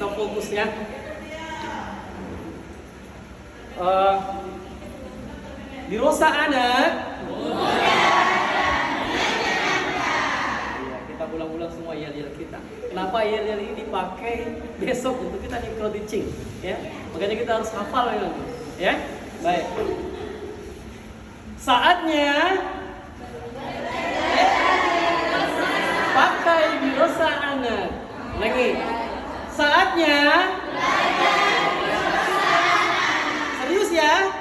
Kita fokus ya. Dirosa anak. Ya, kita ulang-ulang semua yel-yel kita. Kenapa yel-yel ini dipakai besok untuk kita micro teaching? Ya, makanya kita harus hafal ya. Baik. Saatnya pakai dirosa anak. Lagi. Saatnya serius ya?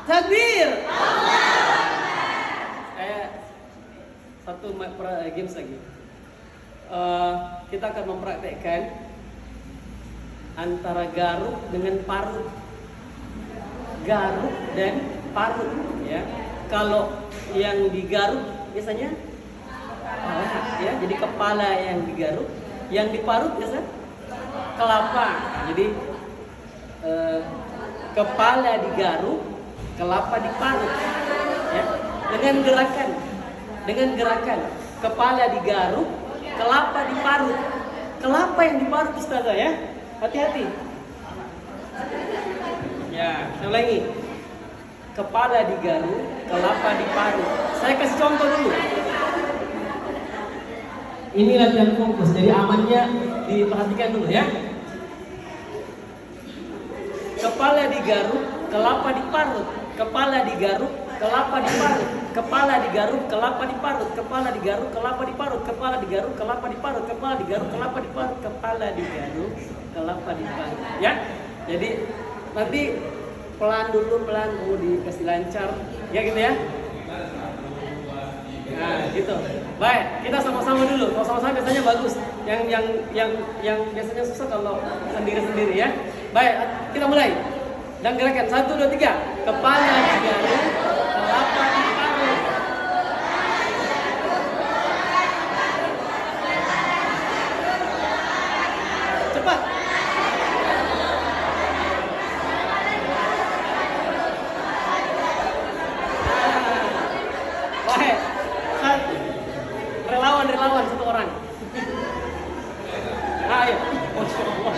Takbir. Satu games lagi. Kita akan mempraktekkan antara garuk dengan parut. Garuk dan parut ya. Kalau yang digaruk biasanya kepala ya, jadi kepala yang digaruk, yang diparut biasa kelapa. Jadi kepala digaruk, kelapa diparut ya. Dengan gerakan kepala digaruk, kelapa diparut. Kelapa yang diparut Ustazah ya. Hati-hati. Ya, saya ulangi. Kepala digaruk, kelapa diparut. Saya kasih contoh dulu. Ini latihan fokus, jadi amannya diperhatikan dulu ya. Kepala digaruk, kelapa diparut. Kepala digaruk, kelapa diparut. Kepala digaruk, kelapa diparut. Kepala digaruk, kelapa diparut. Kepala digaruk, kelapa diparut. Kepala digaruk, kelapa diparut. Kepala digaruk, kelapa diparut. Ya, jadi nanti pelan dulu, pelan dikasih lancar, ya gitu ya. Nah, gitu. Baik, kita sama-sama dulu. Kalau sama-sama biasanya bagus. Yang biasanya susah kalau sendiri-sendiri ya. Baik, kita mulai. Dan gerakan 1, 2, 3. Kepala digaruk, kelapa diparut. Cepat. Baik. Relawan satu orang. Ayo. Masya Allah.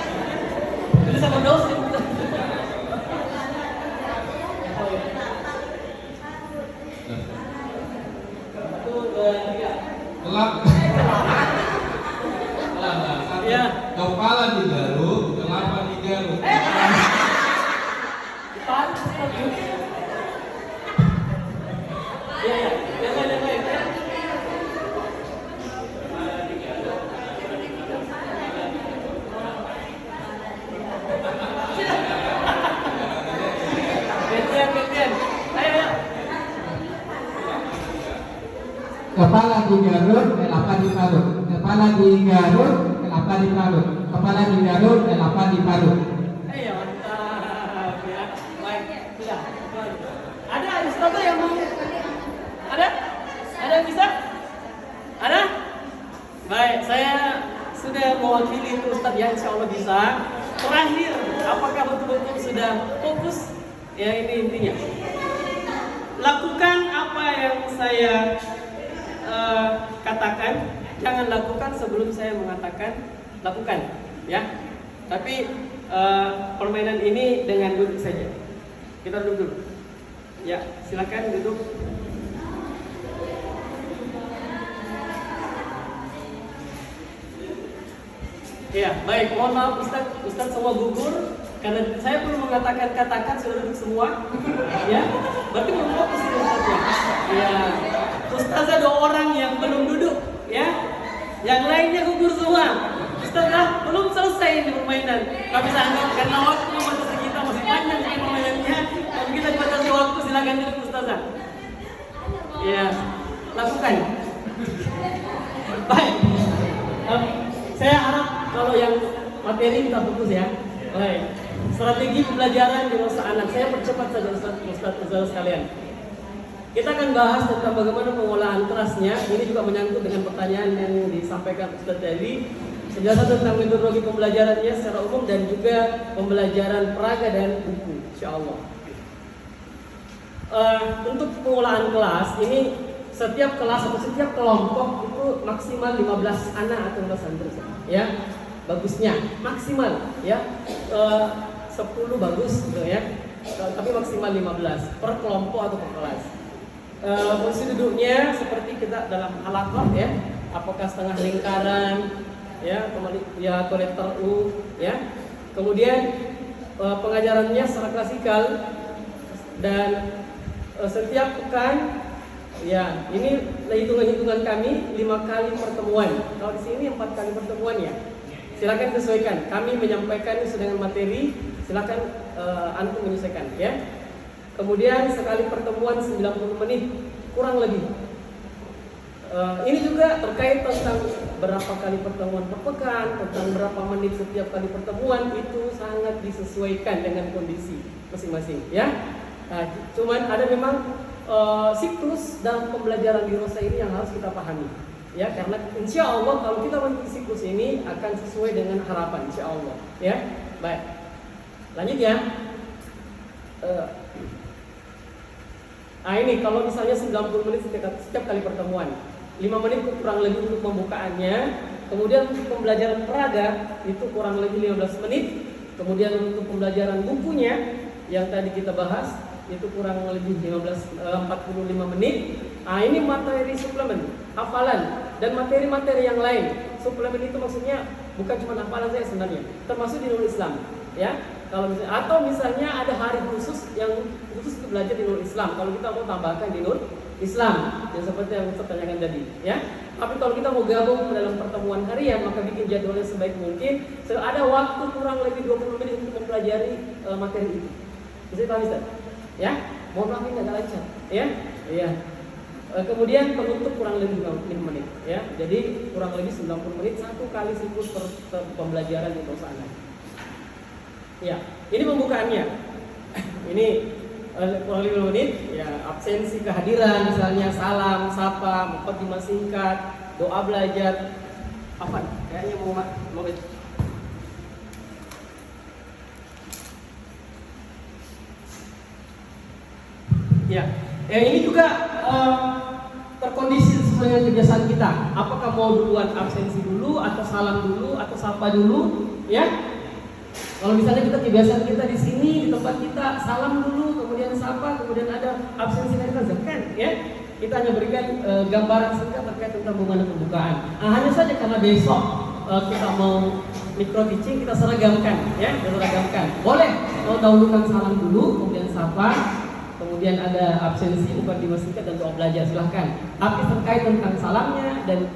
Ini sama dosen. Ya. Kepala digaruk, kelapa digaruk. Ya. Yang lain. Gantian. Ayo. Kepala digaruk, kelapa diparut. Kepala digaruk, kelapa diparut. Kepala digaruk, kelapa diparut. Ayo, mantap ya. Baik, sudah. Ada Ustazah yang mau? Ada yang bisa? Ada? Baik, saya sudah mewakili itu Ustaz ya, insya Allah bisa. Terakhir, apakah betul-betul sudah fokus? Ya ini intinya. Lakukan apa yang saya katakan. Jangan lakukan sebelum saya mengatakan lakukan, ya. Tapi permainan ini dengan duduk saja. Kita duduk dulu. Ya, silakan duduk. Ya, baik. Mohon maaf Ustaz semua gugur karena saya belum mengatakan katakan sudah duduk semua. Ya, berarti belum fokus ini Ustaznya. Ya, Ustazah 2 orang yang belum duduk, ya. Yang lainnya gugur semua. Ustazah belum selesai ini permainan. Kami bisa anggap karena waktu membatasi kita masih panjang ini permainannya. Kalau kita dibatasi waktu silakan duduk Ustazah. Ya, lakukan. Baik. Saya harap kalau yang materi kita fokus ya. Baik. Strategi pembelajaran di masa anak. Saya percepat saja Ustaz sekalian. Kita akan bahas tentang bagaimana pengolahan kelasnya. Ini juga menyangkut dengan pertanyaan yang disampaikan Ustaz tadi. Penjelasan tentang metodologi pembelajarannya secara umum dan juga pembelajaran peraga dan buku, insyaallah. Untuk pengolahan kelas ini setiap kelas atau setiap kelompok itu maksimal 15 anak atau 15 santri. ya bagusnya maksimal ya 10 bagus gitu ya, tapi maksimal 15 per kelompok atau per kelas. Posisi duduknya seperti kita dalam halaqah ya, apakah setengah lingkaran ya, ya atau letter U ya. Kemudian pengajarannya secara klasikal dan setiap pekan ya, ini hitungan kami 5 kali pertemuan. Kalau di sini 4 kali pertemuan ya. Silakan sesuaikan. Kami menyampaikan sesuai dengan materi. Silakan antum menyesuaikan ya. Kemudian sekali pertemuan 90 menit kurang lebih. Ini juga terkait tentang berapa kali pertemuan per pekan, tentang berapa menit setiap kali pertemuan, itu sangat disesuaikan dengan kondisi masing-masing ya. Nah, cuman ada memang siklus dalam pembelajaran di Rosa ini yang harus kita pahami ya, karena insya Allah kalau kita mengikuti siklus ini akan sesuai dengan harapan insya Allah ya. Baik, lanjut ya. Nah ini kalau misalnya 90 menit setiap kali pertemuan, 5 menit kurang lebih untuk pembukaannya, kemudian untuk pembelajaran peraga itu kurang lebih 15 menit, kemudian untuk pembelajaran bukunya yang tadi kita bahas itu kurang lebih 45 menit. Nah ini materi suplemen, hafalan dan materi-materi yang lain. Suplemen itu maksudnya bukan cuma hafalan saya sebenarnya, termasuk di Nurul Islam ya. Kalau misalnya, atau misalnya ada hari khusus yang khusus untuk belajar di Nurul Islam, kalau kita mau tambahkan di Nurul Islam yang seperti yang Ustaz tanyakan tadi ya. Tapi kalau kita mau gabung dalam pertemuan harian, maka bikin jadwalnya sebaik mungkin. Ada waktu kurang lebih 20 menit untuk mempelajari materi itu. Bisa dipahami Ustaz? Ya, mohon maaf ini agak lancar ya. Iya. Kemudian penutup kurang lebih 5 menit ya. Jadi kurang lebih 90 menit satu kali siklus pembelajaran di sana. Ya, ini pembukaannya. Ini kurang lebih 5 menit ya, absensi kehadiran misalnya, salam, sapa, mukadimah singkat, doa belajar. Apa? Kayaknya mau ya, ini juga terkondisi sesuai dengan kebiasaan kita. Apakah mau duluan absensi dulu, atau salam dulu, atau sapa dulu, ya? Kalau misalnya kita kebiasaan kita di sini di tempat kita salam dulu, kemudian sapa, kemudian ada absensi dari kan, ya? Kita hanya berikan gambaran singkat terkait tentang bagaimana pembukaan. Nah, hanya saja karena besok kita mau micro teaching, kita seragamkan, ya, kita seragamkan. Boleh mau dahulukan salam dulu, kemudian sapa. Kemudian ada absensi, mukadimah singkat dan doa belajar, silahkan. Tapi terkait tentang salamnya dan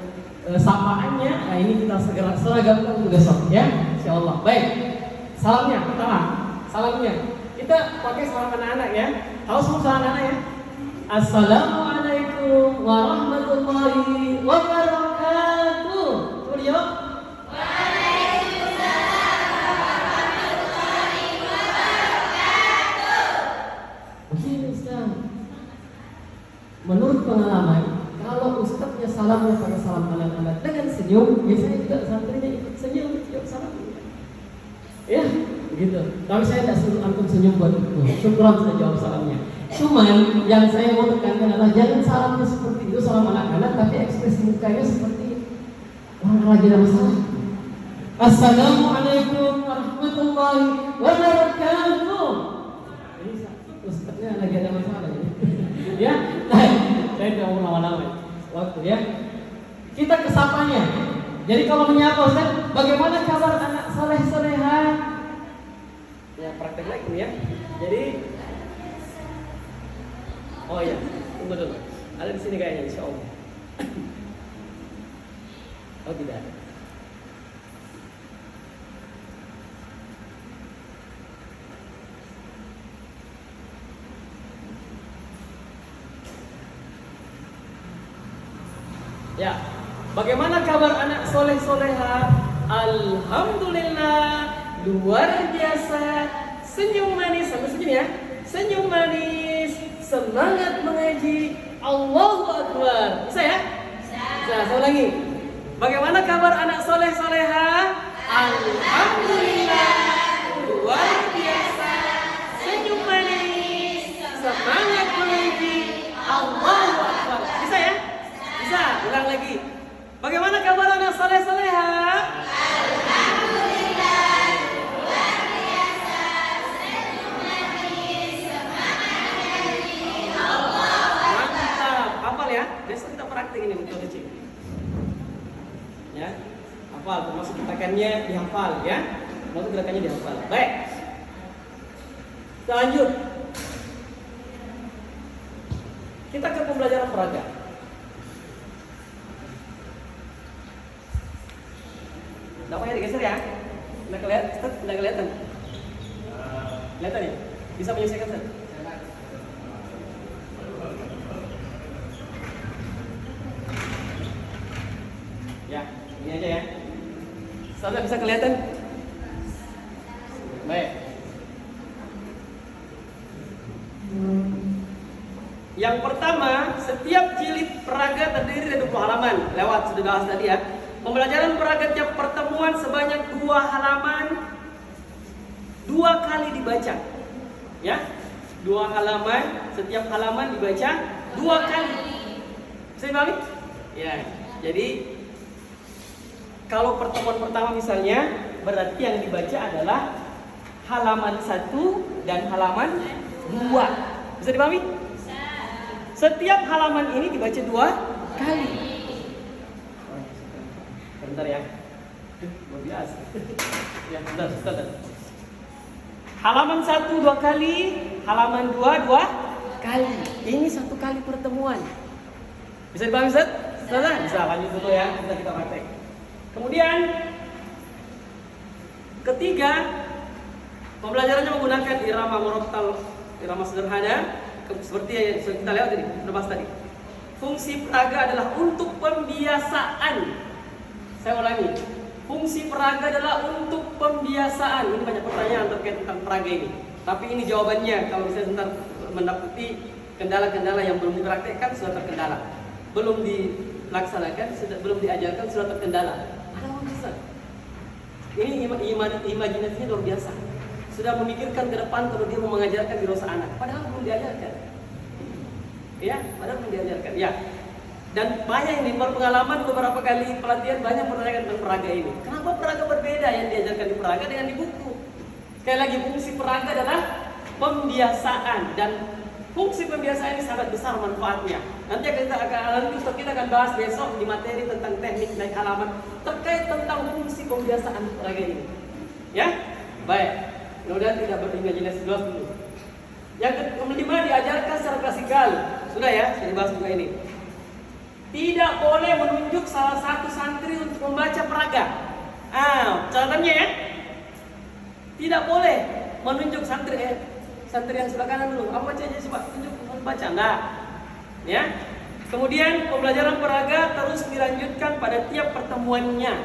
sapaannya, nah ini kita segera seragamkan untuk besok ya, insyaallah. Baik, salamnya pertama, salamnya kita pakai salam anak-anak ya. Tahu semua salam anak ya? Assalamualaikum warahmatullahi wabarakatuh. Coba dijawab. Menurut pengalaman, kalau ustadznya salamnya pada salam anak-anak dengan senyum, biasanya juga santrinya ikut senyum, jawab salam. Ya, begitu. Tapi saya tidak suruh antum senyum buat itu. Syukran sudah jawab salamnya. Cuman yang saya mau tekankan adalah jangan salamnya seperti itu salam anak-anak, tapi ekspresi mukanya seperti orang lagi ada masalah. Assalamualaikum warahmatullahi wabarakatuh. Ini ustadznya lagi ada masalah ya. Ya, saya tidak mau lama-lama waktu ya. Kita ke sapanya. Jadi kalau menyapa Ustaz, bagaimana kabar anak soleh-soleha? Ya praktek lagi ya. Jadi, oh ya, tunggu dulu. Ada di sini kayaknya, insya Allah. Oh tidak ada. Ya, bagaimana kabar anak soleh soleha? Alhamdulillah, luar biasa. Senyum manis, sampai senyum ya. Senyum manis, semangat mengaji. Allahu Akbar. Bisa ya? Bisa. Saya ulangi. Bagaimana kabar anak soleh soleha? Alhamdulillah, luar biasa. Senyum manis, semangat mengaji. Allahu Akbar. Bisa ya? Bisa, ulang lagi. Bagaimana kabar anak soleh-soleha? kucing. Ya, hafal, termasuk gerakannya dihafal ya. Termasuk gerakannya dihafal. Baik. Kita lanjut. Kita ke pembelajaran peraga. Dampaknya digeser ya. Tidak kelihatan. Kelihatan ya? Bisa menyelesaikan Ustaz? Ya, ini aja ya. Ustaz bisa kelihatan? Baik. Yang pertama, setiap jilid peraga terdiri dari 20 halaman. Lewat sudah bahas tadi ya. Pembelajaran peraga tiap pertemuan sebanyak 2 halaman, 2 kali dibaca. Ya, 2 halaman, setiap halaman dibaca 2 kali. Bisa dipahami? Ya, jadi kalau pertemuan pertama misalnya, berarti yang dibaca adalah halaman 1 dan halaman 2. Bisa dipahami? Setiap halaman ini dibaca 2 kali. Bentar ya. Luar biasa. Ya, bentar. Halaman 1 2 kali, halaman 2 2 kali. Ini 1 kali pertemuan. Bisa dipahami Ustaz? Bisa, lanjut dulu ya. Kita praktek. Kemudian ketiga, pembelajarannya menggunakan irama murattal, irama sederhana. Seperti yang kita lihat tadi, sudah bahas tadi. Fungsi peraga adalah untuk pembiasaan. Saya ulangi. Fungsi peraga adalah untuk pembiasaan. Ini banyak pertanyaan terkait tentang peraga ini. Tapi ini jawabannya. Kalau misalnya sebentar mendapati kendala-kendala yang belum dipraktekkan sudah terkendala. Belum dilaksanakan, belum diajarkan sudah terkendala. Ada orang bisa. Ini imajinasinya luar biasa. Sudah memikirkan ke depan kalau dia mau mengajarkan di rosa anak, padahal belum diajarkan. Ya, padahal belum diajarkan. Ya. Dan banyak ini berpengalaman beberapa kali pelatihan banyak pertanyaan tentang peraga ini. Kenapa peraga berbeda yang diajarkan di peraga dengan di buku? Sekali lagi fungsi peraga adalah pembiasaan dan fungsi pembiasaan ini sangat besar manfaatnya. Nanti kita akan bahas besok di materi tentang teknik naik halaman terkait tentang fungsi pembiasaan peraga ini. Ya, baik. Mudah-mudahan tidak berimajinasi dulu. Yang kelima diajarkan secara klasikal. Sudah ya, saya dibahas juga ini. Tidak boleh menunjuk salah satu santri untuk membaca peraga. Catatannya ya. Tidak boleh menunjuk santri yang sebelah kanan dulu. Apa baca aja coba, tunjuk membaca. Enggak. Ya. Kemudian pembelajaran peraga terus dilanjutkan pada tiap pertemuannya.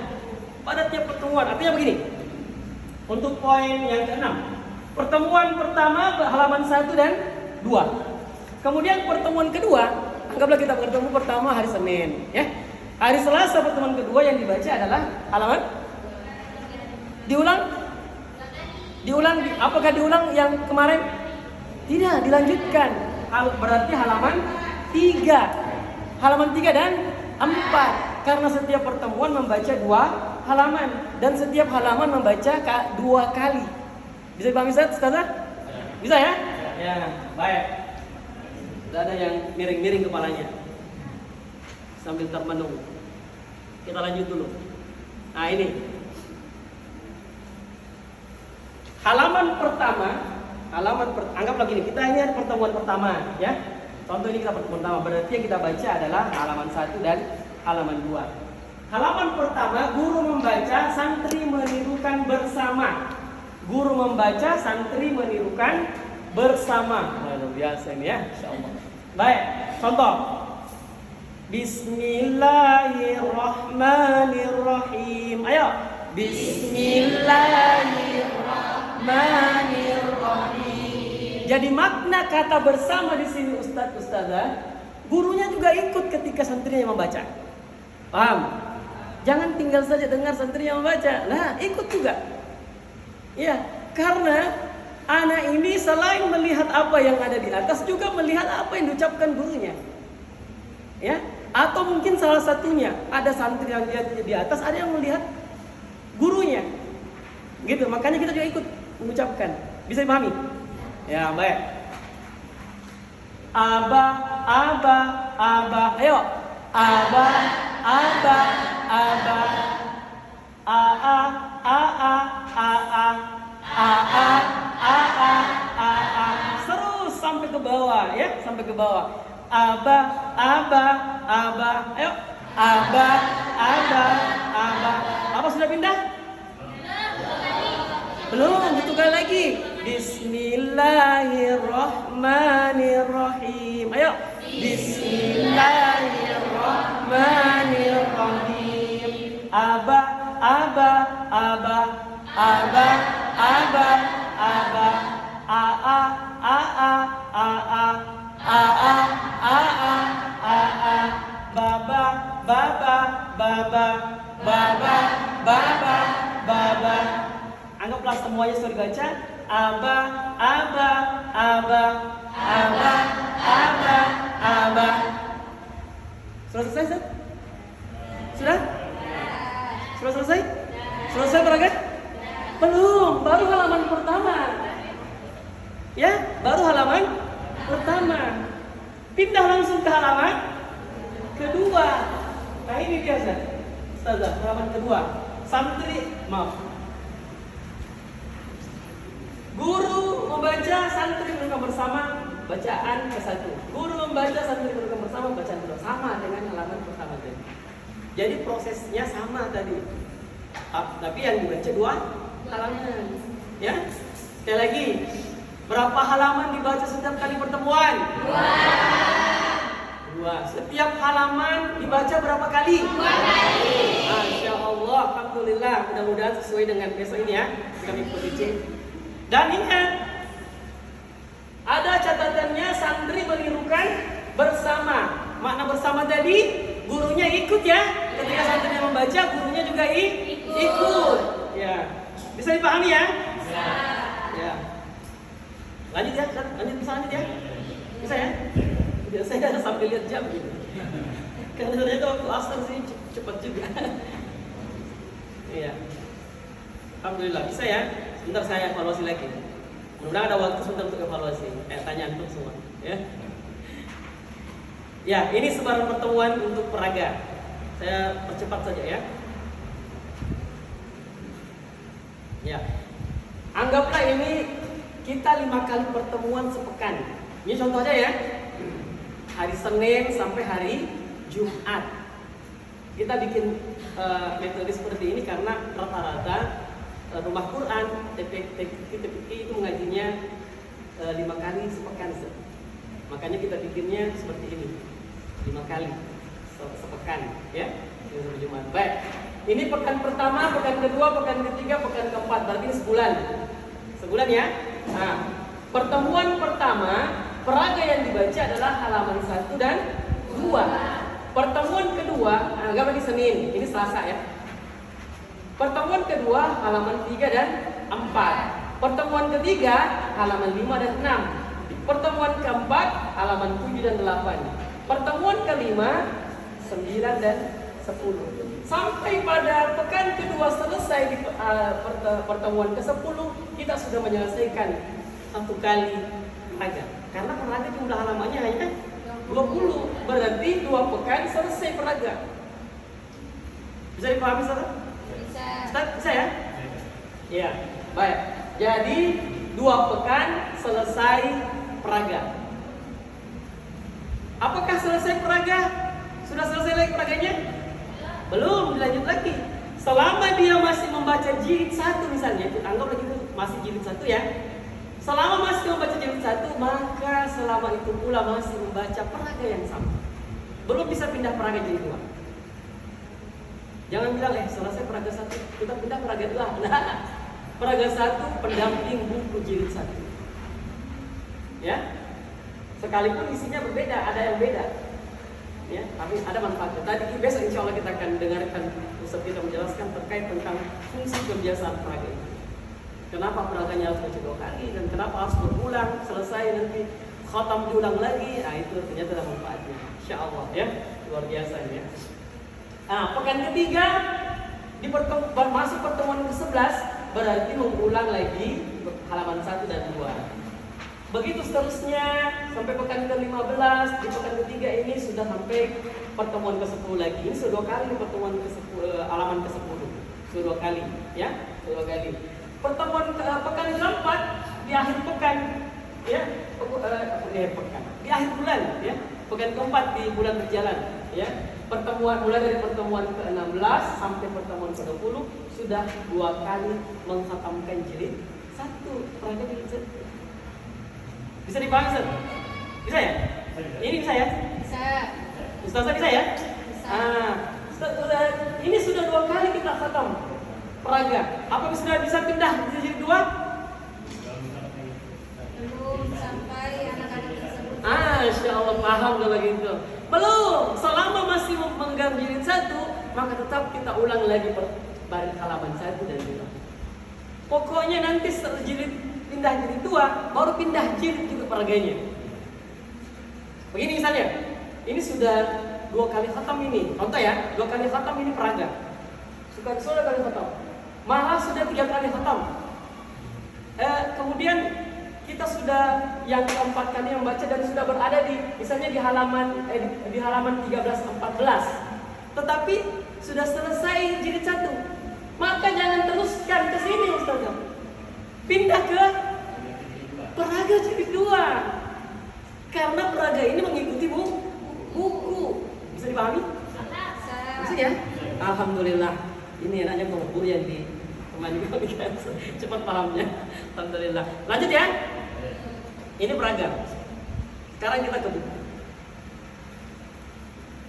Pada tiap pertemuan. Artinya begini. Untuk poin yang ke-6, pertemuan pertama halaman 1 dan 2. Kemudian pertemuan kedua, anggaplah kita bertemu pertama hari Senin, ya. Hari Selasa pertemuan kedua yang dibaca adalah halaman diulang. Apakah diulang yang kemarin? Tidak, dilanjutkan. Berarti halaman 3. Halaman 3 dan 4. Karena setiap pertemuan membaca 2 halaman dan setiap halaman membaca 2 kali. Bisa dipahami Ustazah? Bisa ya? Ya, baik. Sudah ada yang miring-miring kepalanya sambil termenung. Kita lanjut dulu. Nah ini halaman pertama, anggaplah gini, kita ini ada pertemuan pertama ya. Contoh ini kita pertemuan pertama, berarti yang kita baca adalah halaman 1 dan halaman 2. Halaman pertama, guru membaca, santri menirukan bersama. Guru membaca, santri menirukan bersama. Luar biasa ini ya, insyaallah. Baik, contoh. Bismillahirrahmanirrahim. Ayo. Bismillahirrahmanirrahim. Jadi makna kata bersama di sini Ustazah, gurunya juga ikut ketika santrinya membaca. Paham? Jangan tinggal saja dengar santrinya membaca. Nah, ikut juga. Ya, karena anak ini selain melihat apa yang ada di atas juga melihat apa yang diucapkan gurunya. Ya, atau mungkin salah satunya ada santri yang lihat di atas, ada yang melihat gurunya. Gitu, makanya kita juga ikut mengucapkan. Bisa dipahami? Ya, baik. Abah. Ayo. aba, aba, aba, aa, aa, aa, aa, aa, aa. Terus sampai ke bawah ya, sampai ke bawah. Aba, aba, aba. Ayo. Aba, aba, aba. Apa sudah pindah? Belum, satu kali lagi. Bismillahirrahmanirrahim. Ayo. Bismillahirrahmanirrahim. Aba, aba, aba, aba, aba, aba. Aa, aa, aa, aa, aa, aa. Baba, baba, baba, baba, baba, baba. Anggaplah semuanya sudah dibaca. Aba, aba, aba, aba, aba, aba. Sudah selesai, Ustaz? Sudah? Sudah selesai? Selesai peraga? Belum, baru halaman pertama. Ya, baru halaman pertama. Pindah langsung ke halaman kedua. Nah ini biasa, Ustazah, halaman kedua. Santri, maaf. Guru membaca, santri merenung bersama, bacaan ke-1. Guru membaca, santri merenung bersama, bacaan kedua. Sama dengan halaman pertama tadi. Jadi prosesnya sama tadi. Tapi yang dibaca 2 halaman. Ya, sekali lagi. Berapa halaman dibaca setiap kali pertemuan? 2. Setiap halaman dibaca berapa kali? 2 kali. Masya Allah, alhamdulillah. Mudah-mudahan sesuai dengan besok ini ya. Kami ikuti. Dan ingat, ada catatannya santri menirukan bersama. Makna bersama tadi, gurunya ikut ya. Ketika santrinya membaca, gurunya juga ikut. Ya, bisa dipahami ya? Bisa. Ya. Lanjut ya, bisa lanjut ya? Bisa ya? Biasanya sambil lihat jam gitu. Karena ternyata waktu asar sih cepat juga. Iya. Alhamdulillah bisa ya. Sebentar saya evaluasi lagi. Mudah-mudahan ada waktu sebentar untuk evaluasi. Tanya untuk semua. Ya. Ya, ini sebaran pertemuan untuk peraga. Saya percepat saja ya. Ya. Anggaplah ini kita 5 kali pertemuan sepekan. Ini contoh aja ya. Hari Senin sampai hari Jumat. Kita bikin metode seperti ini karena rata-rata rumah Quran, TPQ itu mengajinya 5 kali sepekan. Makanya kita bikinnya seperti ini. 5 kali sepekan ya. Sampai Jumat. Baik. Ini pekan pertama, pekan kedua, pekan ketiga, pekan keempat. Berarti ini sebulan. Sebulan ya. Nah, pertemuan pertama peraga yang dibaca adalah halaman 1 dan 2. Pertemuan kedua, anggap ini Senin, ini Selasa ya. Pertemuan kedua halaman 3 dan 4. Pertemuan ketiga halaman 5 dan 6. Pertemuan keempat halaman 7 dan 8. Pertemuan kelima 9 dan 10. Sampai pada pekan kedua selesai di pertemuan ke-10, kita sudah menyelesaikan 1 kali peraga. Karena peraga jumlah halamannya hanya 20. Berarti 2 pekan selesai peraga. Bisa dipahami, Ustaz? Bisa. Bisa ya? Iya. Baik. Jadi 2 pekan selesai peraga. Apakah selesai peraga? Sudah selesai lagi peraganya? Belum, dilanjut lagi. Selama dia masih membaca jilid 1 misalnya, kita anggap lagi masih jilid 1 ya. Selama masih membaca jilid 1, maka selama itu pula masih membaca peraga yang sama. Belum bisa pindah peraga jilid 2. Jangan bilang selesai peraga 1, kita pindah peraga 2. Nah, peraga 1 pendamping buku jilid 1. Ya. Sekalipun isinya berbeda, ada yang beda. Ya, tapi ada manfaatnya. Tadi besok insya Allah kita akan dengarkan Ustaz kita menjelaskan terkait tentang fungsi kebiasaan peraga itu. Kenapa peraganya harus baca 2 kali dan kenapa harus berulang, selesai nanti khatam diulang lagi. Nah, itu ternyata ada manfaatnya. Insya Allah ya, luar biasa ya. Nah, pekan ketiga masuk pertemuan ke-11 berarti mengulang lagi halaman 1 dan 2. Begitu seterusnya sampai pekan ke-15, di pekan ketiga ini sudah sampai pertemuan ke-10 lagi. Ini sudah 2 kali pertemuan ke-10, halaman ke-10. Sudah 2 kali, ya, sudah 2 kali. Pertemuan pekan keempat di akhir pekan, ya, di akhir bulan, ya, pekan keempat di bulan berjalan, ya. Pertemuan mulai dari pertemuan ke-16 sampai pertemuan ke-20 sudah 2 kali menghatamkan jilid 1, peraga jilid 1. Bisa dipahami, Ustaz? Bisa ya? Ini bisa ya? Bisa. Ustazah bisa ya? Bisa. Ini sudah 2 kali kita khatam peraga. Apa sudah bisa pindah di jilid 2? Belum sampai anak-anak tersebut. Insya Allah paham kalau gitu. Belum. Selama masih memegang jilid 1, maka tetap kita ulang lagi baris halaman 1 dan 2. Pokoknya nanti setelah jilid pindah jilid 2, baru pindah jilid juga peraganya. Begini misalnya, ini sudah 2 kali khatam ini. Contoh ya, 2 kali khatam ini peraga. Sudah kali khatam. Malah sudah 3 kali khatam. Kemudian kita sudah yang keempat kali membaca dan sudah berada di misalnya di halaman 13-14. Tetapi sudah selesai jilid 1. Maka jangan teruskan ke sini, Ustazah. Pindah ke peraga jilid 2. Karena peraga ini mengikuti buku. Bisa dipahami? Bisa ya? Alhamdulillah. Ini enaknya guru yang di temani kami kan. Cepat pahamnya. Alhamdulillah. Lanjut ya. Ini peraga. Sekarang kita ke buku.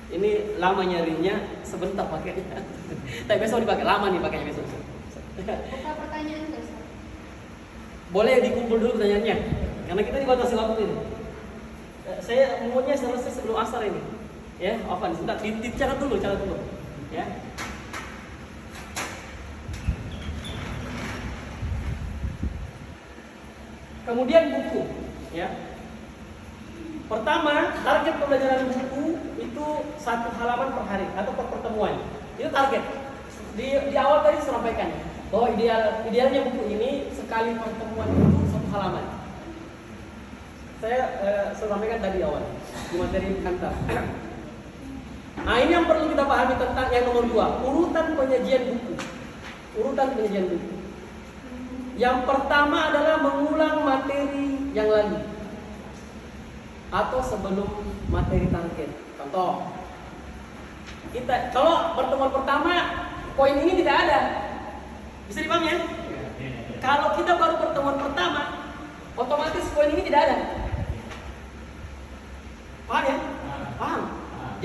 Ini lama nyarinya, sebentar pakainya. Tapi besok dipakai, lama nih pakainya besok. Buka pertanyaan guys. Boleh dikumpul dulu pertanyaannya, karena kita dibatasi waktu ini. Saya umumnya selesai sebelum asar ini. Ya, Afan, sebentar, catat dulu, ya. Kemudian buku, ya. Pertama, target pembelajaran buku itu 1 halaman per hari atau per pertemuan. Itu target. Di awal tadi saya sampaikan bahwa idealnya buku ini sekali pertemuan itu 1 halaman. Saya sampaikan tadi awal di materi kantor. Nah, ini yang perlu kita pahami tentang yang nomor 2, urutan penyajian buku. Yang pertama adalah mengulang materi yang lalu atau sebelum materi target. Contoh, kita kalau pertemuan pertama poin ini tidak ada, bisa dipahami ya? Kalau kita baru pertemuan pertama, otomatis poin ini tidak ada. Paham ya? Paham.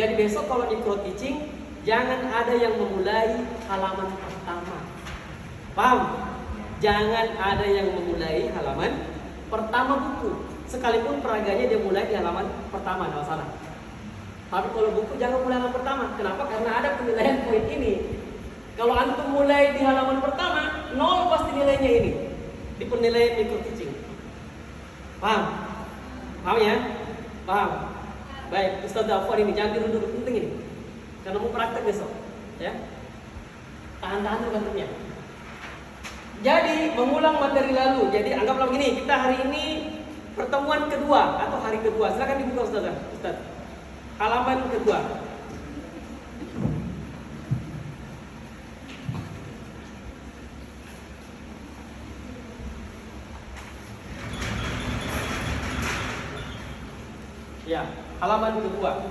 Jadi besok kalau di crowd teaching, jangan ada yang memulai halaman pertama. Paham? Jangan ada yang memulai halaman pertama buku. Sekalipun peraganya dia mulai di halaman pertama, tidak masalah. Tapi kalau buku jangan mulai halaman pertama. Kenapa? Karena ada penilaian poin ini. Kalau antum mulai di halaman pertama, 0 pasti nilainya ini. Di penilaian micro teaching. Paham? Paham ya? Paham? Baik, Ustaz Dafar ini jangan tidur dulu, penting ini. Karena mau praktek besok, ya. Tahan-tahan dulu kantornya. Jadi mengulang materi lalu. Jadi anggaplah begini, kita hari ini pertemuan kedua atau hari kedua. Silakan dibuka Ustaz. Halaman kedua. Ya, halaman kedua.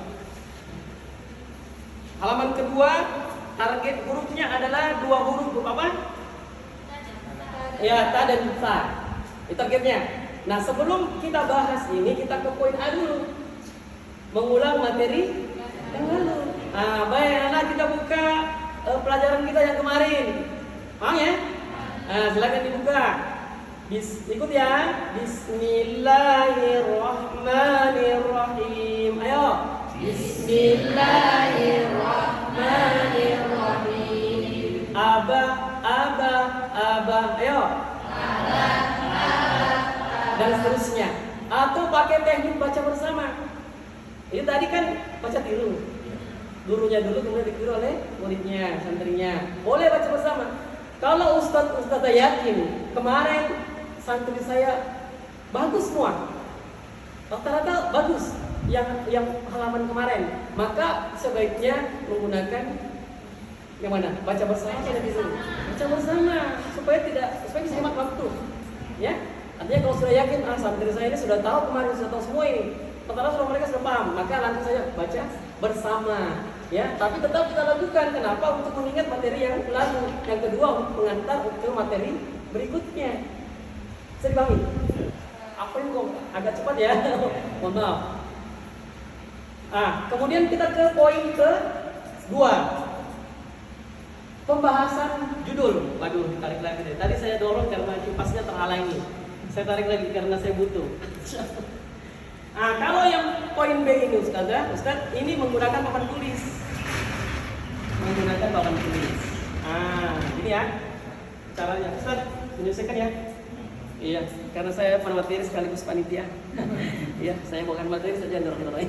Halaman kedua, target hurufnya adalah 2 huruf apa? Ya, ta dan sa. Itu targetnya. Nah, sebelum kita bahas ini, kita ke poin A dulu. Mengulang materi yang lalu. Nah, baik, anak kita buka pelajaran kita yang kemarin. Paham ya? Nah, silakan dibuka. Ikut ya. Bismillahirrahmanirrahim. Ayo. Bismillahirrahmanirrahim. Aba. Ayo. Dan seterusnya. Atau pakai teknik baca bersama. Ini tadi kan baca tiru. Gurunya dulu kemudian ditiru oleh muridnya, santrinya. Boleh baca bersama. Kalau ustazah yakin kemarin santri saya bagus semua. Rata-rata bagus yang halaman kemarin. Maka sebaiknya menggunakan yang mana? Baca bersama atau lebih dulu? Baca bersama supaya bisa hemat waktu. Ya. Artinya kalau sudah yakin santri saya ini sudah tahu kemarin, sudah tahu semua ini. Rata-rata mereka sudah paham, maka langsung saja baca bersama. Ya, tapi tetap kita lakukan. Kenapa? Untuk mengingat materi yang lalu. Yang kedua, untuk mengantar ke materi berikutnya. Bisa dipahami? Apa ini kok agak cepat ya? Mohon maaf. Kemudian kita ke poin ke-2. Pembahasan judul. Waduh, ditarik lagi deh. Tadi saya dorong karena kipasnya terhalangi. Saya tarik lagi karena saya butuh. Kalau yang poin B ini Ustaz, ini menggunakan papan tulis. Menggunakan papan tulis. Ini ya caranya. Ustaz, menyelesaikan ya? Iya, karena saya pemateri sekaligus panitia. Iya, saya bukan materi saja dorong-dorong.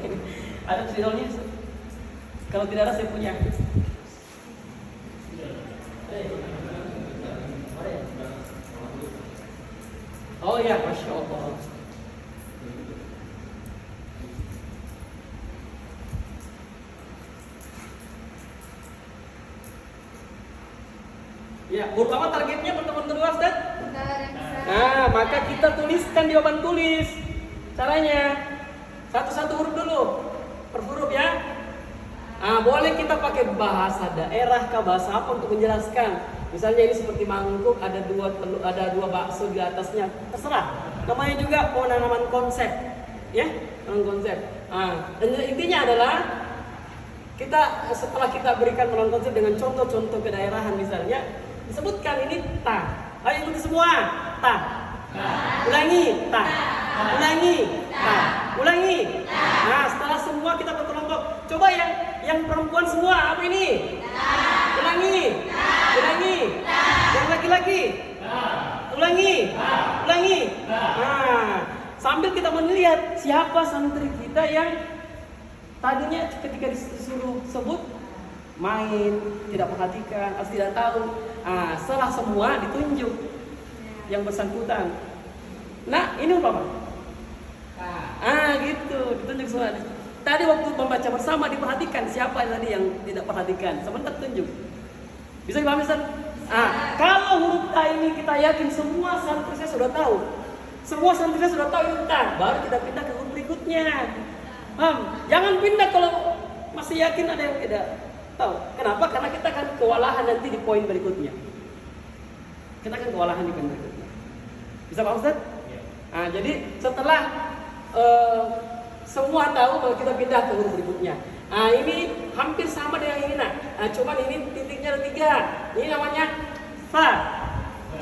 Ada tulisannya? Kalau tidak ada saya punya. Oh ya, Masya Allah. Ya, berapa targetnya pertemuan kedua, Ustaz? Maka kita tuliskan di papan tulis. Caranya satu-satu huruf dulu, per huruf ya. Boleh kita pakai bahasa daerah kah, bahasa apa untuk menjelaskan. Misalnya ini seperti mangkuk, ada dua bakso di atasnya, terserah. Namanya juga penanaman konsep, ya, penanaman konsep. Intinya adalah kita setelah kita berikan penanaman konsep dengan contoh-contoh kedaerahan misalnya, disebutkan ini ta. Ayo ikuti semua, ta. Ulangi, ta. Ulangi, ta. Ulangi. Setelah semua kita berkelompok. Coba yang perempuan semua apa ini? Ulangi. Ulangi. Yang laki-laki. Ulangi. Ulangi. Sambil kita melihat siapa santri kita yang tadinya ketika disuruh sebut main, tidak perhatikan, atau tidak tahu. Setelah semua ditunjuk yang bersangkutan. Nah, ini apa? Gitu, ditunjuk semua. Tadi waktu membaca bersama diperhatikan siapa tadi yang tidak perhatikan. Sebentar tunjuk. Bisa dipahami, Ustaz? Kalau huruf ta ini kita yakin semua santri saya sudah tahu. Semua santri saya sudah tahu ini ta, baru kita pindah ke huruf berikutnya. Jangan pindah kalau masih yakin ada yang tidak tahu. Kenapa? Karena kita akan kewalahan nanti di poin berikutnya. Kita akan kewalahan di poin berikutnya. Bisa Pak Ustaz? Jadi setelah semua tahu, kalau kita pindah ke huruf berikutnya. Ini hampir sama dengan ini nak. Cuman ini titiknya ada 3. Ini namanya fa.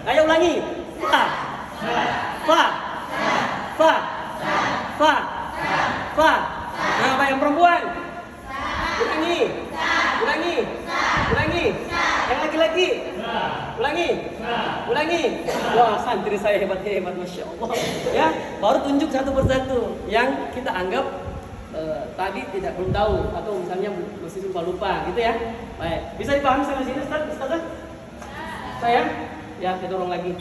Ayo ulangi. Fa. Fa. Fa. Fa. Fa. Apa yang perempuan? Ulangi. Ulangi. Ulangi. Yang laki-laki? Ulangi. Ulangi. Wah, santri saya hebat-hebat, Masya Allah. Ya, baru tunjuk satu persatu yang kita anggap tadi belum tahu atau misalnya masih lupa gitu ya. Baik, bisa dipahami sampai sini Ustaz? Saya? Ya, kita dorong lagi.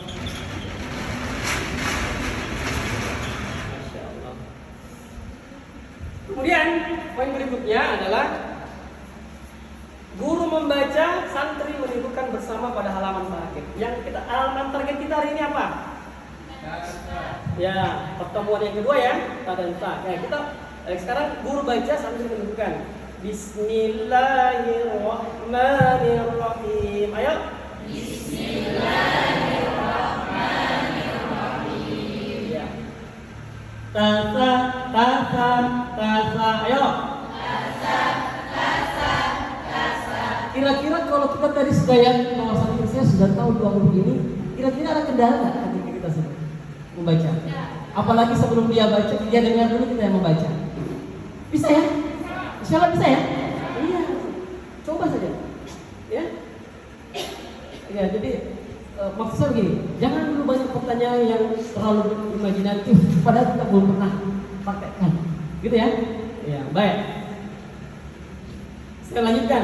Masya Allah. Kemudian poin berikutnya adalah guru membaca, santri menirukan bersama pada halaman target. Halaman target kita hari ini apa? Ya, pertemuan yang kedua ya, ta dan ta. Kita sekarang guru baca, santri menirukan. Bismillahirrahmanirrahim. Ayo. Bismillahirrahmanirrahim. Ya. Ta. Ayo. Kira-kira kalau kita tadi sudah yakin bahwa santri saya sudah tahu 2 huruf ini, kira-kira ada kendala nggak ketika kita sedang membaca? Apalagi sebelum dia baca, dia dengar dulu kita yang membaca. Bisa ya? Insyaallah bisa ya? Iya. Coba saja. Ya. Ya, jadi maksudnya begini, jangan dulu banyak pertanyaan yang terlalu imajinatif padahal kita belum pernah praktekkan. Gitu ya? Ya, baik. Saya lanjutkan.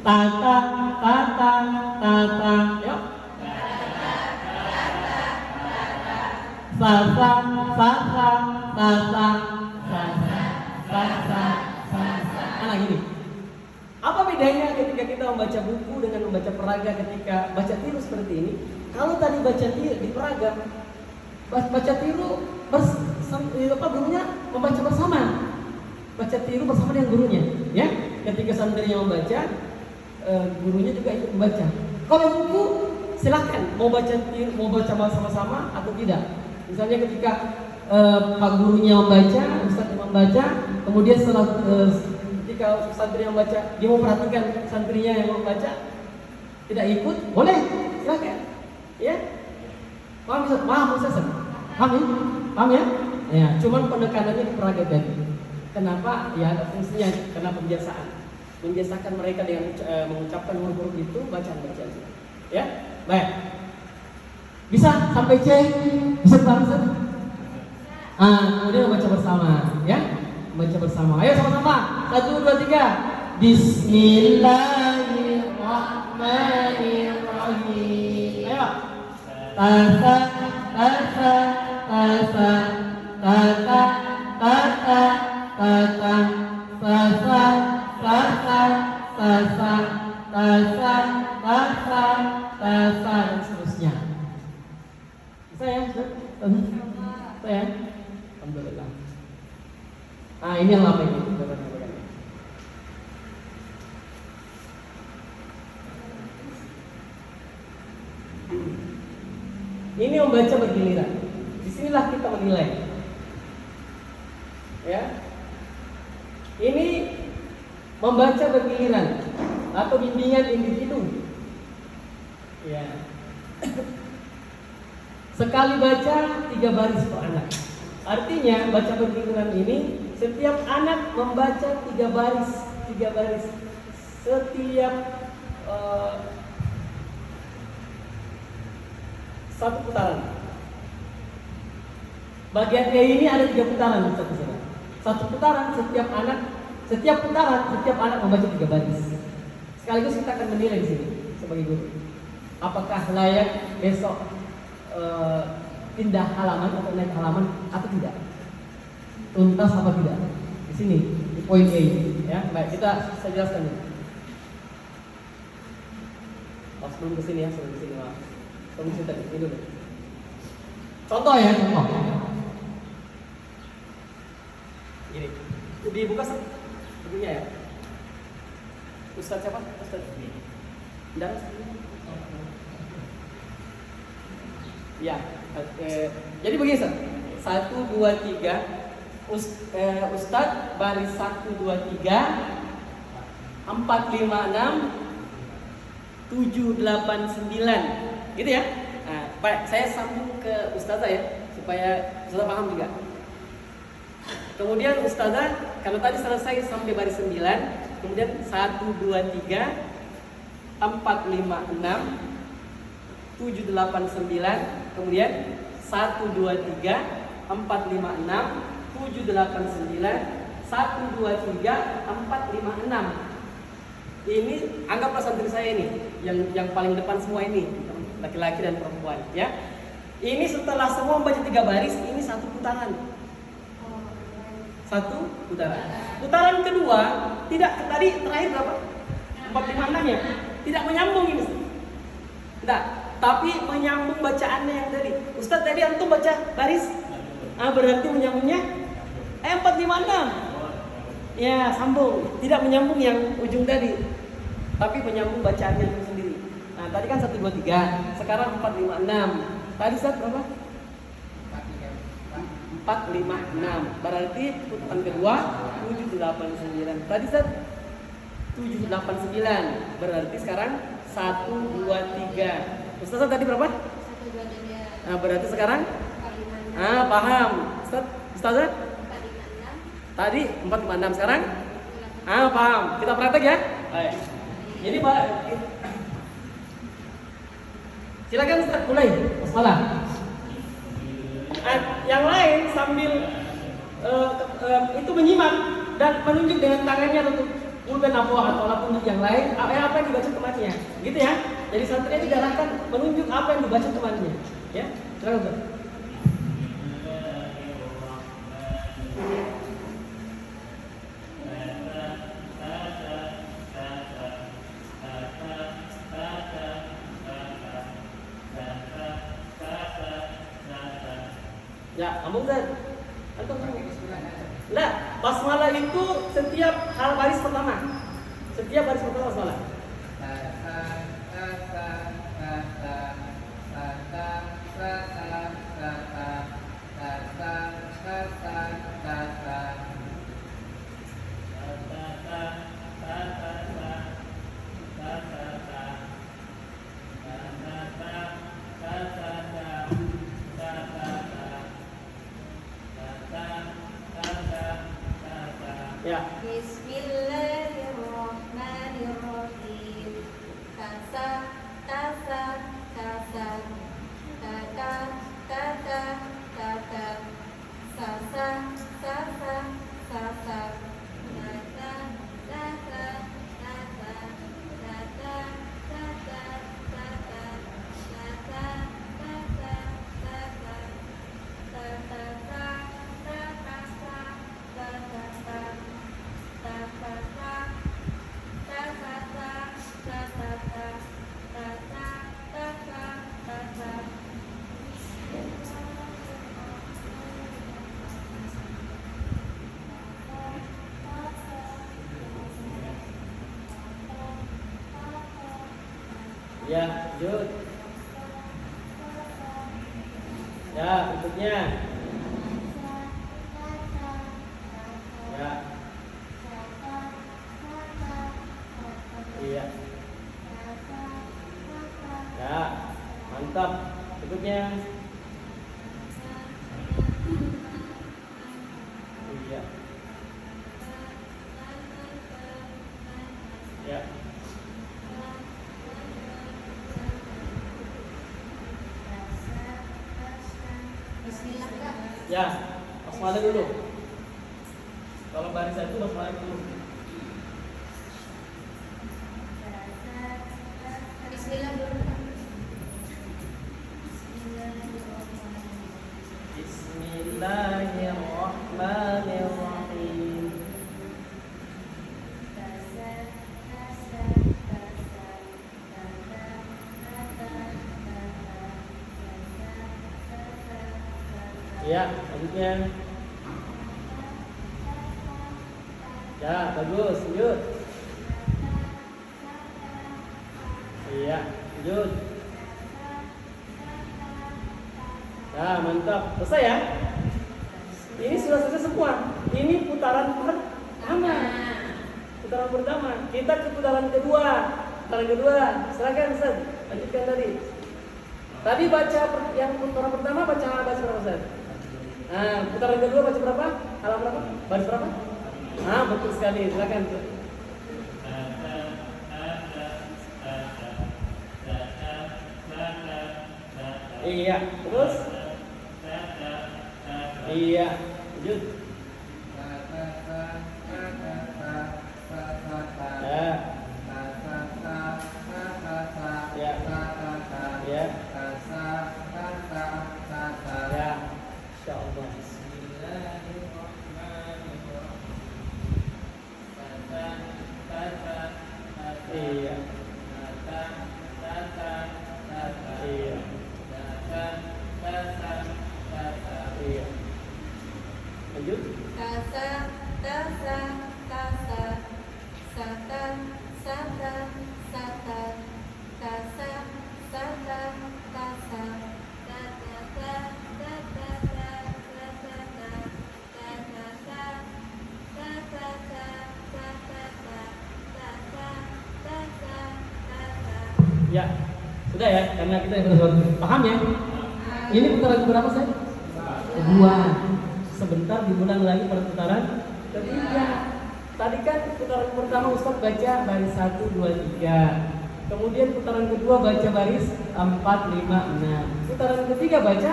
Tata. Yuk. sasa, sasa, sasa, sasa, sasa, sasa. Nah gini. Apa bedanya ketika kita membaca buku dengan membaca peraga ketika baca tiru seperti ini? Kalau tadi baca tiru di peraga, baca tiru gurunya membaca bersama. Baca tiru bersama dengan gurunya, ya. Ketika santrinya membaca, gurunya juga ikut membaca. Kalau buku silahkan mau baca sama-sama atau tidak. Misalnya ketika pak gurunya membaca, ustadz membaca, kemudian setelah ketika santri yang membaca dia mau perhatikan santrinya yang membaca tidak ikut, boleh, silahkan, ya. Paham Ustaz? Paham Ustaz? Paham ya? Paham ya? Ya, cuman penekanannya di peraga tadi. Kenapa? Ya ada fungsinya, karena pembiasaan. Membiasakan mereka dengan mengucapkan huruf-huruf itu bacaan-bacaan. Ya, baik. Bisa sampai C, bisa bangsa. Kemudian membaca bersama, ya. Membaca bersama. Ayo sama-sama. 1, 2, 3. Bismillahirrahmanirrahim. Ayo. Tasa, tasa, tasa, tata, tata, tata, tasa, tasa, tasa, tasa, tasa, tasa, dan seterusnya. Bisa ya? Bisa ya? Alhamdulillah. Nah ini yang lama ini. Ini membaca bergiliran. Disinilah kita menilai. Ya. Ini membaca bergiliran atau bimbingan individu. Ya. Sekali baca 3 baris per anak. Artinya baca bergiliran ini setiap anak membaca 3 baris setiap satu putaran. Bagian E ini ada 3 putaran, saudara. Satu putaran setiap anak membaca 3 baris. Sekaligus kita akan menilai di sini sebagai guru. Apakah layak besok pindah halaman atau naik halaman atau tidak? Tuntas apa tidak? Di sini di poin E ini, ya. Baik, saya jelaskan dulu. Sebelum ke sini ya, sebelum ke sini maaf. Sebelum sini tadi, ini dulu. Contoh ya, contoh. Gini, dibuka bukunya ya. Ustadz siapa? Ustadz Dar. Ya, jadi begini Ustaz. 1, 2, 3. Ustadz baris 1, 2, 3 4, 5, 6 7, 8, 9 gitu ya. Nah, baik, saya sambung ke Ustazah ya supaya Ustazah paham juga. Kemudian Ustazah, kalau tadi selesai sampai baris 9, kemudian 1, 2, 3 4, 5, 6 7, 8, 9, kemudian 1, 2, 3 4, 5, 6 7, 8, 9 1, 2, 3 4, 5, 6 ini anggaplah santri saya ini yang paling depan semua ini, laki-laki dan perempuan ya. Ini setelah semua membaca 3 baris, ini 1 putaran. 1 putaran. Putaran kedua tidak, tadi terakhir berapa? 4, 5, 6 ya. Tidak menyambung ini. Tidak, tapi menyambung bacaannya yang tadi. Ustadz tadi antum baca baris, berarti menyambungnya 4, 5, 6. Ya, sambung. Tidak menyambung yang ujung tadi, tapi menyambung bacaannya itu sendiri. Nah, tadi kan 1, 2, 3. Sekarang 4, 5, 6. Tadi Ustaz berapa? 4, 5, 6. Berarti putaran kedua 7, 8, 9. Tadi Ustaz 7, 8, 9. Berarti sekarang 1, 2, 3. Ustaz tadi berapa? 1, 2, 3. Nah, berarti sekarang 4, 5, 6. paham. Ustazah? 4, 5, 6. Tadi 4, 5, 6. Sekarang? Paham. Kita praktek ya. Baik. Jadi Pak, silakan Ustaz mulai. Bismillah. Yang lain sambil itu menyimak dan menunjuk dengan tangannya untuk pulpen atau apapun yang lain apa yang dibaca temannya, gitu ya. Jadi santrinya diarahkan menunjuk apa yang dibaca temannya, ya. Silakan Ustaz. Ya, kamu Zat. Antum. Enggak, basmalah itu setiap hal baris pertama. Setiap baris pertama basmalah. Ya. Bismillahirrahmanirrahim. Kasa, kasa, kasa, kata, kata, kata, sasa, sasa, sasa, kata, kata, kata, kata, kata, kata, kata, Ya, lanjut. Ya, berikutnya. Ya. Iya. Ya, mantap. Berikutnya. Iya. Ya. Bismillah Kak. Ya, basmalah dulu. Kalau barisan itu basmalah dulu. Bismillah dulu Kak. Bismillahirrahmanirrahim. Ya, lanjutnya. Ya, bagus, lanjut. Iya, lanjut. Ya, mantap. Selesai ya? Ini sudah selesai semua. Ini putaran pertama. Putaran pertama. Kita ke putaran kedua. Putaran kedua. Silakan Ustaz, lanjutkan tadi. Tadi baca yang putaran pertama baca berapa Ustaz? Nah, putaran kedua baca berapa? Halaman berapa? Baris berapa? Ah, betul sekali. Silakan. Iya, terus? Iya, lanjut. Ya. Ya. Ya. Insyaallah. Iya. Iya. Iya. Lanjut. Kasa, kasa, kasa, sata, sata, sata, kasa, sata, kasa, kata, kata, kata, kata, Ya, sudah ya, karena kita yang paham ya. Ini putaran berapa Ustaz? Kedua. Sebentar diulang lagi pada putaran ketiga. Tadi kan putaran pertama Ustaz baca baris 1, 2, 3. Kemudian putaran kedua baca baris 4, 5, 6. Putaran ketiga baca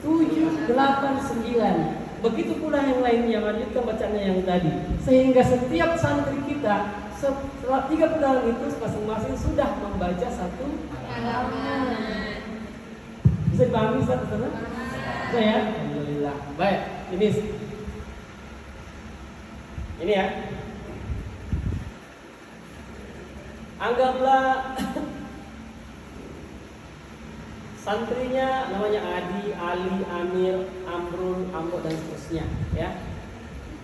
7, 8, 9. Begitu pula yang lainnya, lanjutkan bacanya yang tadi. Sehingga setiap santri kita setelah 3 putaran itu masing-masing sudah membaca 1 halaman. Bisa dipahami Ustaz? Bisa ya? Alhamdulillah. Baik, ini ya. Anggaplah Santrinya namanya Adi, Ali, Amir, Amrul, Ambo dan seterusnya ya.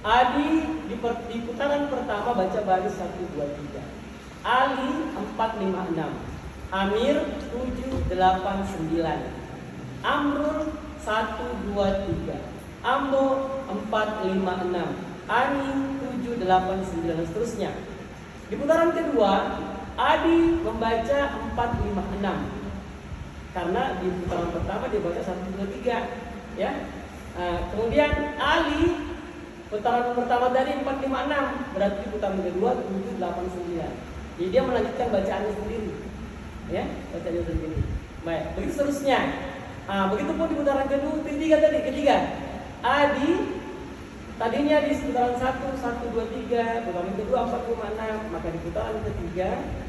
Adi di putaran pertama baca baris 1 2 3. Ali 4 5 6. Amir 7 8 9. Amrul 1 2 3. Ambo 4 5 6. Ani 7 8 9 dan seterusnya. Di putaran kedua Adi membaca 4 5 6. Karena di putaran pertama dia baca 1 2 3 ya. Kemudian Ali putaran pertama tadi 4 5 6, berarti putaran kedua 7 8 9. Jadi dia melanjutkan bacaannya sendiri. Ya, bacaannya sendiri. Baik, begitu seterusnya. Begitupun di putaran ketiga. Adi tadinya di putaran 1 1 2 3, putaran kedua 4 5 6, maka di putaran ketiga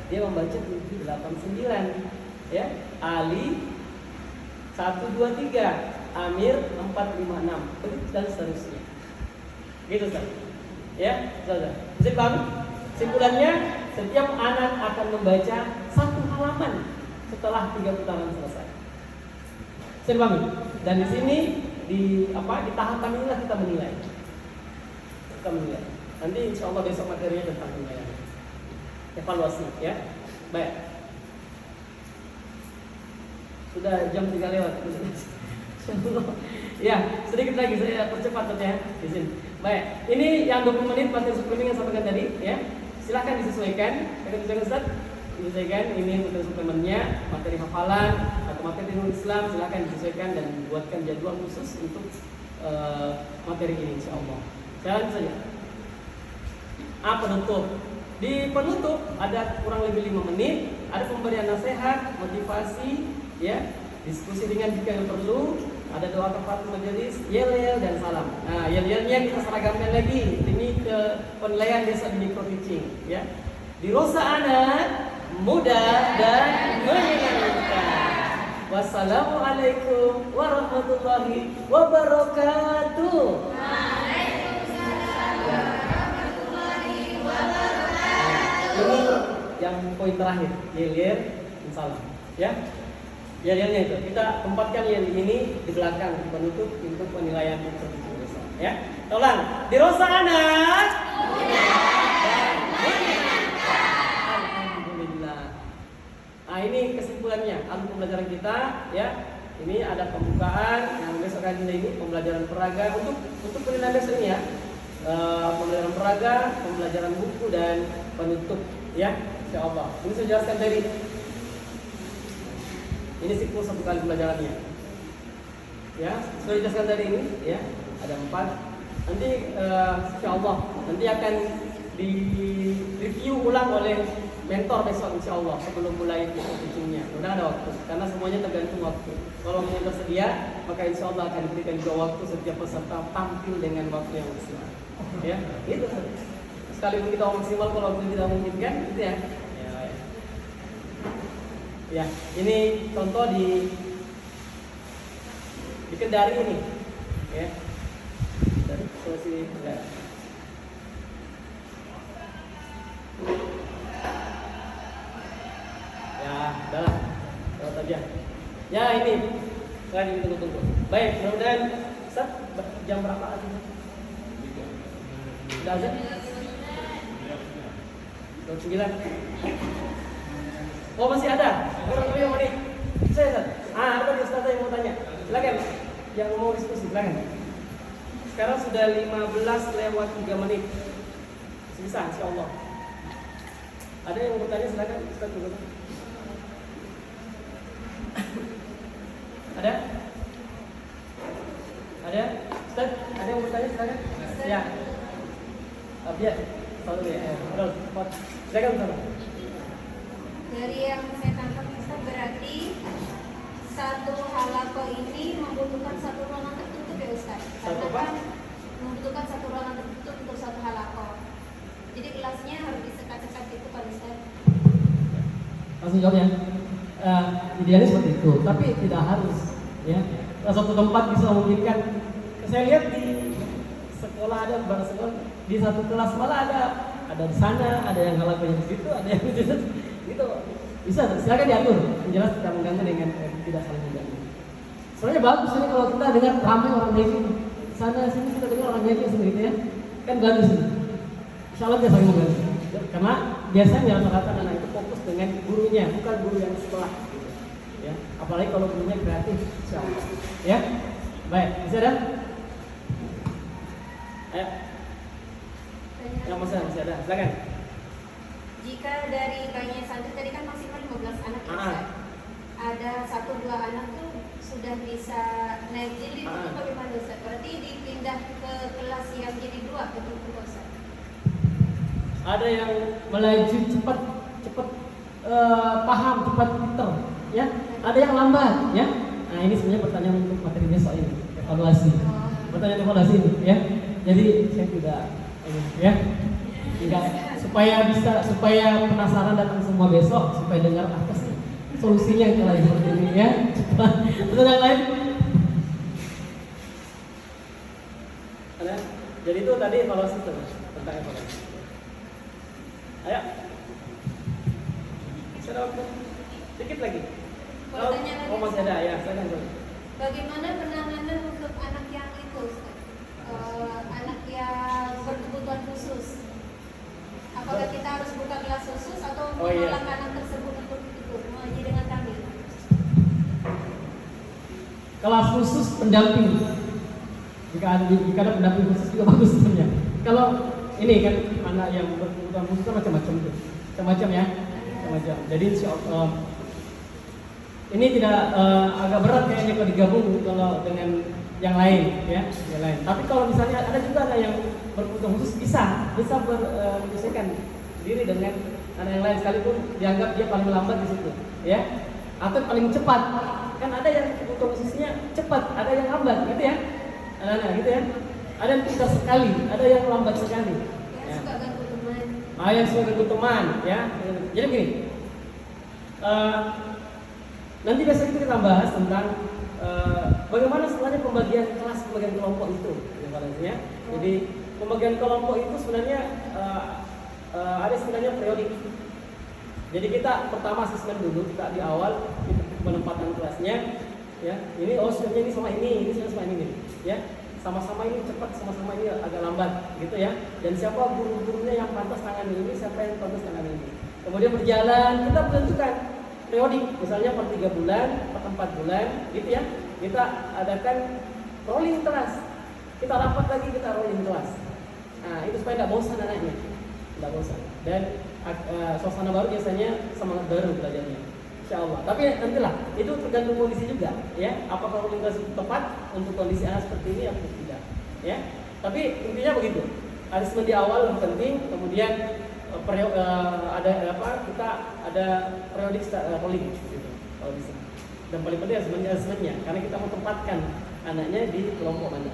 dia membaca 7 8 9. Ya, Ali 1 2 3, Amir 4 5 6, begitu dan seterusnya. Gitu Ustaz. Ya, Ustaz. Bisa paham? Simpulannya, setiap anak akan membaca 1 halaman setelah 3 putaran selesai. Bisa paham? Dan di sini di tahapan inilah kita menilai. Nanti insya Allah besok materinya tentang penilaian. Evaluasi ya. Baik. Sudah jam 3 lewat. Ya, sedikit lagi saya percepat ya di sini. Baik, ini yang 20 menit materi suplemen yang saya sampaikan tadi ya. Silakan disesuaikan. Ustaz, disesuaikan ini materi suplemennya, materi hafalan atau materi ilmu Islam, silakan disesuaikan dan buatkan jadwal khusus untuk materi ini insyaallah. Jalan saja. Penutup. Di penutup ada kurang lebih 5 menit, ada pemberian nasihat, motivasi, ya, diskusi dengan jika yang perlu, ada doa kafaratul majelis, yel-yel dan salam. Nah, yel-yelnya kita seragamkan lagi. Ini ke penilaian desa di micro teaching, ya. Dirosa anak muda dan menyenangkan. Wassalamualaikum warahmatullahi wabarakatuh. Ini yang poin terakhir, yel-yel dan salam, ya. Yel-yelnya itu kita tempatkan yel ini di belakang penutup untuk penilaian besok, ya. Tolong dirosa anak muda dan menyenangkan. Alhamdulillah. Ini kesimpulannya alur pembelajaran kita, ya. Ini ada pembukaan yang besok hari ini pembelajaran peraga untuk penilaian besok ini ya. Pembelajaran peraga, pembelajaran buku dan penutup, ya. Insyaallah. Ini saya jelaskan tadi. Ini siklus 1 kali pembelajarannya. Ya, sudah dijelaskan tadi ini, ya. Ada 4. Nanti insyaallah nanti akan di review ulang oleh mentor besok insyaallah sebelum mulai teachingnya. Udah ada waktu karena semuanya tergantung waktu. Kalau yang tersedia maka insyaallah akan diberikan juga waktu setiap peserta tampil dengan waktu yang maksimal. Ya, itu saja. Sekalipun kita maksimal kalau waktu tidak memungkinkan, gitu ya. Ya, ini contoh di Kendari ini, ya. Dari Sulawesi Tenggara. Ya, udahlah, lewat aja. Ya ini, sekarang kita tunggu. Baik, mudah-mudahan jam berapa azan? Sudah azan? 29. Oh masih ada? Orang yang mau nih? Saya apa nih Ustaz yang mau tanya? Silakan. Yang mau diskusi silakan. Sekarang sudah 15 lewat 3 menit. Bisa insyaallah. Ada yang mau bertanya silakan Ustaz dulu. Ada? Ada? Ustaz, ada yang mau bertanya silakan. Ya. Biar selalu ya. Betul. Silakan Ustaz. Dari yang saya tangkap Ustaz, berarti satu halaqah ini membutuhkan satu ruangan tertutup ya Ustaz? Satu apa? Kan membutuhkan satu ruangan tertutup untuk satu halaqah. Jadi kelasnya harus disekat-sekat gitu kan Ustaz? Langsung jawab ya. Idealnya seperti itu, tapi tidak harus ya. Satu tempat bisa memungkinkan. Saya lihat di sekolah ada beberapa sekolah di satu kelas malah ada di sana, ada yang halaqahnya di situ, ada yang di situ. Gitu. Bisa, silakan diatur. Yang jelas tidak mengganggu dengan tidak saling mengganggu. Soalnya bagus ini kalau kita dengar ramai orang Devi sana sini kita dengar orang Devi sendiri gitu ya, kan bagus ini. Insya Allah dia saling mengganggu. Karena biasanya rata-rata anak itu fokus dengan gurunya, bukan guru yang sekolah. Gitu. Ya, apalagi kalau gurunya kreatif, insya Allah. Ya, baik, bisa dah? Ayo, yang masih ada, silakan. Jika dari banyak santri tadi kan maksimal 15 anak ya, Ustaz. Ada 1-2 anak tuh sudah bisa naik jilid itu bagaimana Ustaz? Berarti dipindah ke kelas yang jadi 2 betul Ustaz? Ada yang melaju cepat paham, cepat pinter, ya. Ada yang lambat, ya. Nah ini sebenarnya pertanyaan untuk materi besok ini, evaluasi. Pertanyaan evaluasi ini, ya. Jadi saya tidak, ya, tidak supaya penasaran datang semua besok, supaya dengar apa sih solusinya kalau seperti ini, ya. Cepat. Pertanyaan lain? Ada? Jadi itu tadi evaluasi tentang evaluasi. Ayo. Sudah waktu. Dikit lagi. Oh masih ada ya, saya kan. Bagaimana penanganan untuk anak yang itu, anak yang berkebutuhan khusus? Apakah kita harus buka kelas khusus atau menolak anak tersebut untuk itu mengaji dengan kami? Kelas khusus pendamping. Jika ada pendamping khusus juga bagus sebenarnya. Kalau ini kan anak yang berkebutuhan khusus kan macam-macam tuh, macam-macam ya, macam-macam. Jadi insya Allah ini tidak agak berat kayaknya kalau digabung kalau dengan yang lain, ya, yang lain. Tapi kalau misalnya ada juga anak yang berkebutuhan khusus bisa menyesuaikan diri dengan anak yang lain sekalipun dianggap dia paling lambat di situ, ya, atau paling cepat. Kan ada yang kebutuhan khususnya cepat, ada yang lambat, gitu ya, anak-anak, gitu ya. Ada yang pintar sekali, ada yang lambat sekali. Ya, suka ganggu teman. Yang suka ganggu teman, ya. Jadi begini, nanti besok itu kita bahas tentang bagaimana sebenarnya pembagian kelas, pembagian kelompok itu, ya. Jadi pembagian kelompok itu sebenarnya ada sebenarnya periodik. Jadi kita pertama asesmen dulu, kita di awal kita penempatan kelasnya, ya. Ini sebenarnya ini sama ini, ya. Sama-sama ini cepat, sama-sama ini agak lambat, gitu ya. Dan siapa guru-gurunya yang pantas tangan ini, siapa yang pantas tangan ini. Kemudian berjalan, kita menentukan periodik, misalnya per 3 bulan, per 4 bulan, gitu ya. Kita adakan rolling kelas, kita rapat lagi, kita rolling kelas. Nah itu supaya tidak bosan anaknya, tidak bosan. Dan suasana baru biasanya semangat baru belajarnya, insya Allah. Tapi nantilah, itu tergantung kondisi juga, ya. Apakah rolling kelas itu tepat untuk kondisi anak seperti ini atau tidak, ya. Tapi intinya begitu. Asesmen di awal lebih penting, kemudian kita ada periodik rolling, gitu, kalau bisa. Dan paling penting asesmennya, karena kita mau tempatkan anaknya di kelompok mana.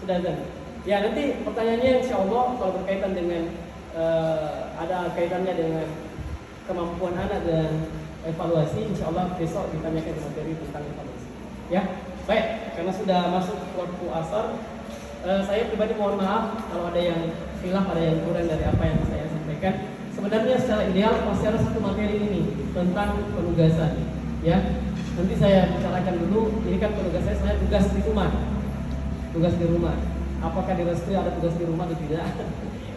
Sudah kan? Ya nanti pertanyaannya insya Allah kalau berkaitan dengan ada kaitannya dengan kemampuan anak dan evaluasi, insya Allah besok ditanyakan di materi tentang evaluasi. Ya, baik. Karena sudah masuk waktu asar, saya pribadi mohon maaf kalau ada yang khilaf, ada yang kurang dari apa yang saya sampaikan. Sebenarnya secara ideal masih ada satu materi ini tentang penugasan, ya. Nanti saya bicarakan dulu. Ini kan penugasan saya tugas di rumah, Apakah direstui ada tugas di rumah atau tidak?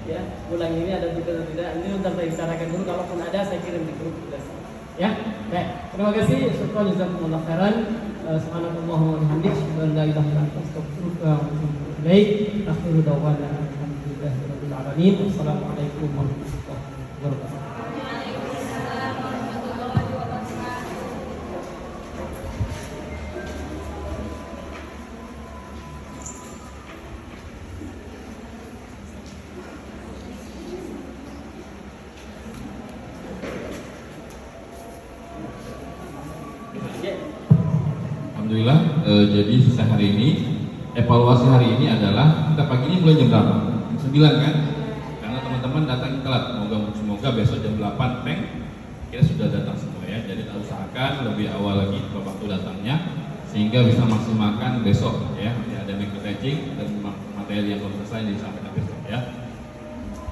Ya, bulan ini ada tugas atau tidak? Ini nanti saya bicarakan dulu. Kalaupun ada, saya kirim di grup tugas. Ya, baik. Terima kasih. Syukran jazakumullah khairan. Subhanallahumma wa bihamdihi, asyhadu an la ilaha illa anta, astaghfiruka wa atubu ilaik. Akhiru da'wana alhamdulillahirabbil alamin. Wassalamualaikum warahmatullahi wabarakatuh. Alhamdulillah, jadi sisa hari ini, evaluasi hari ini adalah kita pagi ini mulai jam berapa? Jam 9 kan? Karena teman-teman datang telat, semoga besok jam 8 kita sudah datang semua ya. Jadi kita usahakan lebih awal lagi waktu datangnya sehingga bisa maksimalkan besok ya. Ada micro-teaching dan materi yang belum selesai disampaikan besok ya.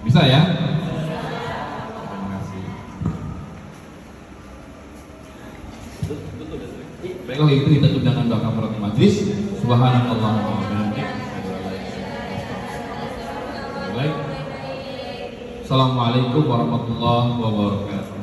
Bisa ya? Terima kasih. Baiklah, itu kita tutup dengan doa kafaratul majlis. Subhanallahumma wa bihamdihi. Baik. Assalamualaikum warahmatullahi wabarakatuh.